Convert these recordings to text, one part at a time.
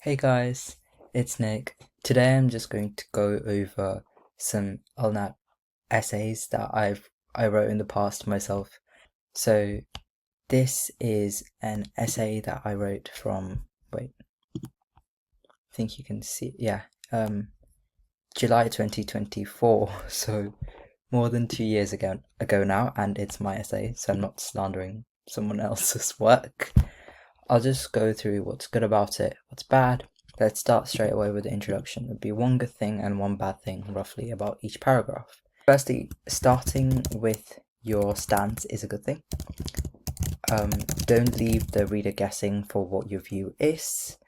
Hey guys, it's Nick. Today I'm just going to go over some LNAT essays that I wrote in the past myself. So this is an essay that I wrote from I think you can see July 2024, so more than 2 years ago now, and it's my essay, so I'm not slandering someone else's work. I'll just go through what's good about it, what's bad. Let's start straight away with the introduction. It would be one good thing and one bad thing, roughly, about each paragraph. Firstly, starting with your stance is a good thing. Don't leave the reader guessing for what your view is.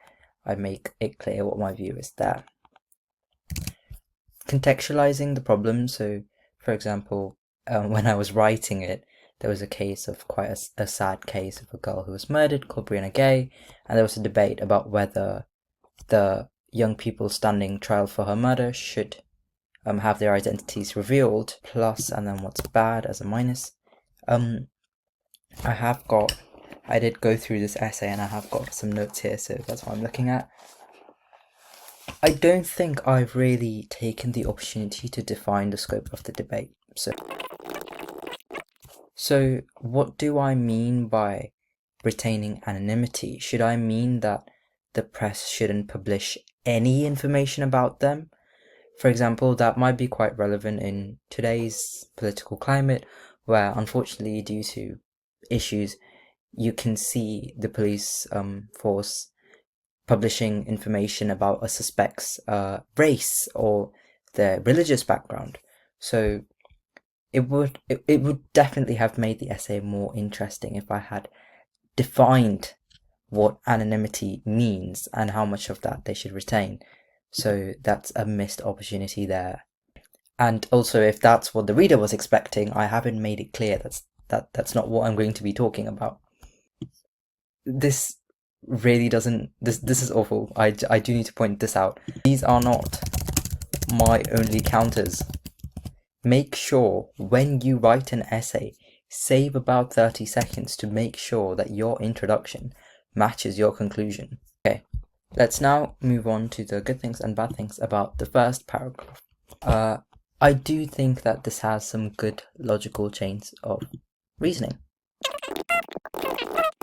I make it clear what my view is there. Contextualizing the problem. So, for example, when I was writing it, there was a case of quite a sad case of a girl who was murdered called Brianna Gay, and there was a debate about whether the young people standing trial for her murder should have their identities revealed, plus, and then what's bad as a minus. I did go through this essay and I have got some notes here, so that's what I'm looking at. I don't think I've really taken the opportunity to define the scope of the debate. So what do I mean by retaining anonymity? Should I mean that the press shouldn't publish any information about them? For example, that might be quite relevant in today's political climate, where unfortunately, due to issues, you can see the police force publishing information about a suspect's race or their religious background. So it would definitely have made the essay more interesting if I had defined what anonymity means and how much of that they should retain. So that's a missed opportunity there. And also, if that's what the reader was expecting, I haven't made it clear that's not what I'm going to be talking about. This really doesn't. This is awful. I do need to point this out. These are not my only counters. Make sure when you write an essay, save about 30 seconds to make sure that your introduction matches your conclusion. Okay, let's now move on to the good things and bad things about the first paragraph. I do think that this has some good logical chains of reasoning.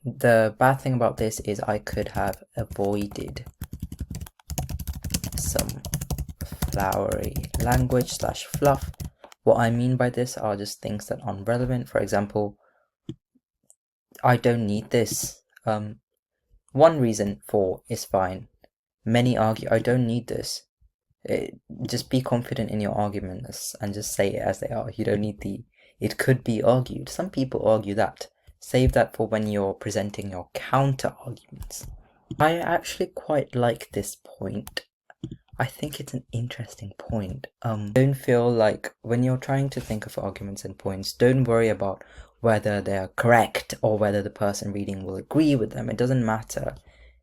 The bad thing about this is I could have avoided some flowery language / fluff. What I mean by this are just things that aren't relevant. For example, I don't need this. One reason for is fine. Many argue I don't need this. Just be confident in your arguments and just say it as they are. You don't need it could be argued. Some people argue that. Save that for when you're presenting your counter arguments. I actually quite like this point. I think it's an interesting point. Don't feel like when you're trying to think of arguments and points, don't worry about whether they're correct or whether the person reading will agree with them. It doesn't matter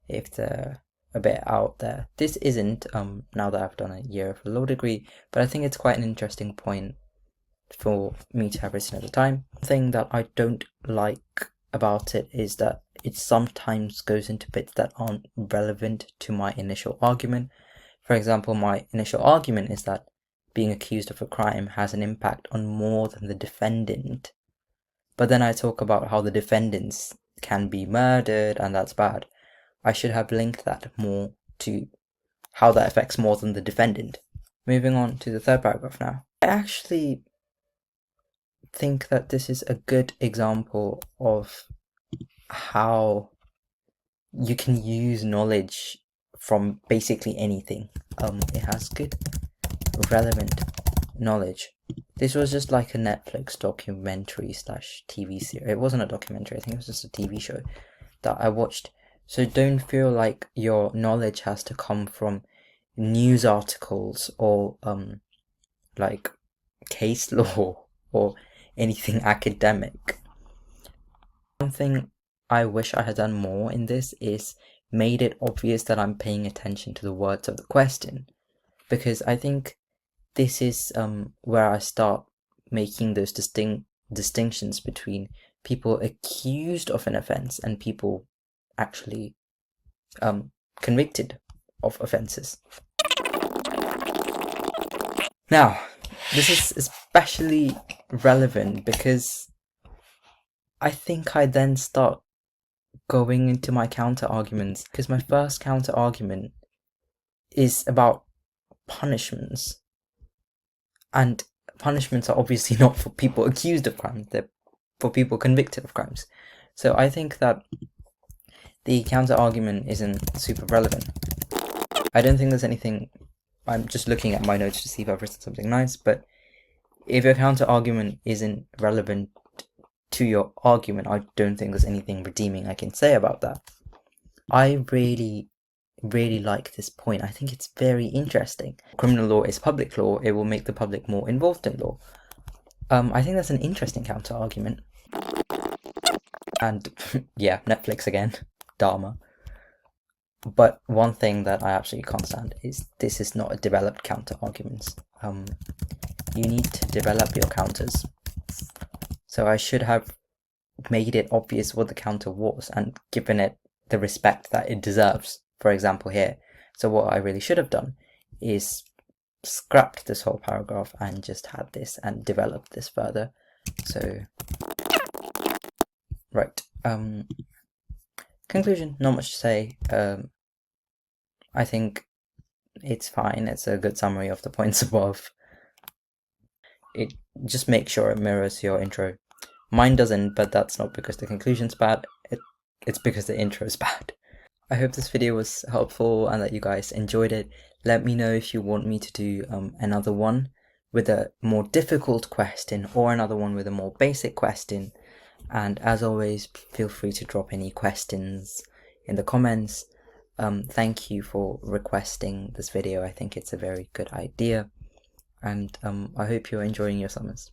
if they're a bit out there. This isn't, now that I've done a year of a law degree, but I think it's quite an interesting point for me to have written at the time. The thing that I don't like about it is that it sometimes goes into bits that aren't relevant to my initial argument. For example, my initial argument is that being accused of a crime has an impact on more than the defendant. But then I talk about how the defendants can be murdered and that's bad. I should have linked that more to how that affects more than the defendant. Moving on to the third paragraph now. I actually think that this is a good example of how you can use knowledge from basically anything. It has good relevant knowledge. This was just like a Netflix documentary / TV series. It wasn't a documentary, I think it was just a TV show that I watched. So don't feel like your knowledge has to come from news articles or like case law or anything academic. One thing I wish I had done more in this is made it obvious that I'm paying attention to the words of the question, because I think this is where I start making those distinctions between people accused of an offense and people actually convicted of offences. Now, this is especially relevant because I think I then start going into my counter arguments, because my first counter argument is about punishments, and punishments are obviously not for people accused of crimes, they're for people convicted of crimes. So I think that the counter argument isn't super relevant. I don't think there's anything. I'm just looking at my notes to see if I've written something nice, but if your counter argument isn't relevant to your argument, I don't think there's anything redeeming I can say about that. I really like this point. I think it's very interesting. Criminal law is public law. It will make the public more involved in law. I think that's an interesting counter argument. And yeah, Netflix again, Dharma. But one thing that I absolutely can't stand is this is not a developed counter argument. You need to develop your counters. So I should have made it obvious what the counter was and given it the respect that it deserves, for example here. So what I really should have done is scrapped this whole paragraph and just had this and developed this further. So, right, conclusion, not much to say. I think it's fine, it's a good summary of the points above. It just makes sure it mirrors your intro. Mine doesn't, but that's not because the conclusion's bad, it's because the intro's bad. I hope this video was helpful and that you guys enjoyed it. Let me know if you want me to do another one with a more difficult question or another one with a more basic question. And as always, feel free to drop any questions in the comments. Thank you for requesting this video. I think it's a very good idea. And I hope you're enjoying your summers.